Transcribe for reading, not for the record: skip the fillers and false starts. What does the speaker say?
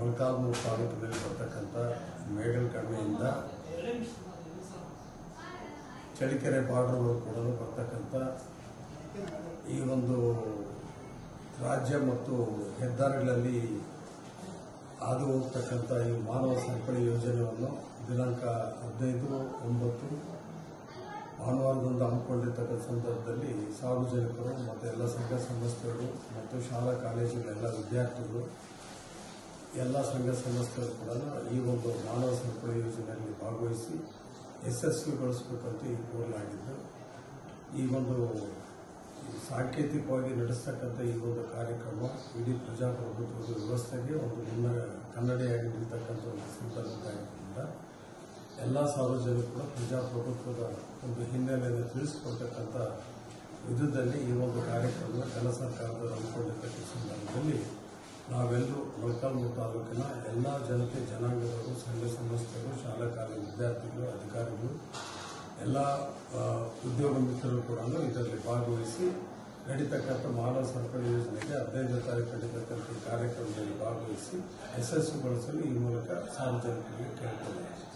ಮೊಳಕಾಲ್ಮೂರು ತಾಲೂಕಿನಲ್ಲಿ ಬರ್ತಕ್ಕಂಥ ಮೇಗಲಕಣಿವೆಯಿಂದ ಚಳ್ಳಕೆರೆ ಬಾರ್ಡರ್ವರೆಗೂ ಕೂಡ ಬರ್ತಕ್ಕಂಥ ಈ ಒಂದು ರಾಜ್ಯ ಮತ್ತು ಹೆದ್ದಾರಿಗಳಲ್ಲಿ ಹಾದು ಹೋಗ್ತಕ್ಕಂಥ ಈ ಮಾನವ ಸರಪಳಿ ಯೋಜನೆಯನ್ನು ದಿನಾಂಕ 15/9 ಭಾನುವಾರದಿಂದ ಹಮ್ಮಿಕೊಂಡಿರ್ತಕ್ಕಂಥ ಸಂದರ್ಭದಲ್ಲಿ ಸಾರ್ವಜನಿಕರು ಮತ್ತು ಎಲ್ಲ ಸಂಘ ಸಂಸ್ಥೆಗಳು ಮತ್ತು ಶಾಲಾ ಕಾಲೇಜುಗಳ ಎಲ್ಲ ವಿದ್ಯಾರ್ಥಿಗಳು ಎಲ್ಲ ಸಂಘ ಸಂಸ್ಥೆಗಳು ಕೂಡ ಈ ಒಂದು ಮಾನವ ಸರಪಳಿ ಯೋಜನೆಯಲ್ಲಿ ಭಾಗವಹಿಸಿ ಯಶಸ್ವಿಗೊಳಿಸಬೇಕಂತ ಕೋರಲಾಗಿದ್ದು, ಈ ಒಂದು ಸಾಂಕೇತಿಕವಾಗಿ ನಡೆಸ್ತಕ್ಕಂಥ ಈ ಒಂದು ಕಾರ್ಯಕ್ರಮ ಇಡೀ ಪ್ರಜಾಪ್ರಭುತ್ವದ ವ್ಯವಸ್ಥೆಗೆ ಒಂದು ಕನ್ನಡಿಯಾಗಿ ನಿಲ್ತಕ್ಕಂಥ ಒಂದು ಸಂದರ್ಭದಿಂದ ಎಲ್ಲ ಸಾರ್ವಜನಿಕರು ಪ್ರಜಾಪ್ರಭುತ್ವದ ಒಂದು ಹಿನ್ನೆಲೆಯನ್ನು ತಿಳಿಸಿಕೊಡ್ತಕ್ಕಂಥ ವಿಧದಲ್ಲಿ ಈ ಒಂದು ಕಾರ್ಯಕ್ರಮ ಕೆಲ ಸರ್ಕಾರದ ಹಮ್ಮಿಕೊಂಡಿರ್ತಕ್ಕಂಥ ಸಂದರ್ಭದಲ್ಲಿ ನಾವೆಲ್ಲರೂ ಮೊಳಕಾಲ್ಮೂರು ತಾಲೂಕಿನ ಎಲ್ಲ ಜನತೆ ಜನಾಂಗದವರು, ಸಂಘ ಸಂಸ್ಥೆಗಳು, ಶಾಲಾ ಕಾಲೇಜು ವಿದ್ಯಾರ್ಥಿಗಳು, ಅಧಿಕಾರಿಗಳು, ಎಲ್ಲ ಉದ್ಯೋಗ ಮಿತ್ರರು ಕೂಡ ಇದರಲ್ಲಿ ಭಾಗವಹಿಸಿ ನಡೀತಕ್ಕಂಥ ಮಾನವ ಸರಪಳಿ ಯೋಜನೆಗೆ 15ನೇ ತಾರೀಕು ನಡೀತಕ್ಕಂಥ ಈ ಕಾರ್ಯಕ್ರಮದಲ್ಲಿ ಭಾಗವಹಿಸಿ ಯಶಸ್ವಿಗೊಳಿಸಲು ಈ ಮೂಲಕ ಸಾರ್ವಜನಿಕರಿಗೆ ಕೇಳಿಕೊಳ್ಳಲಾಗಿದೆ.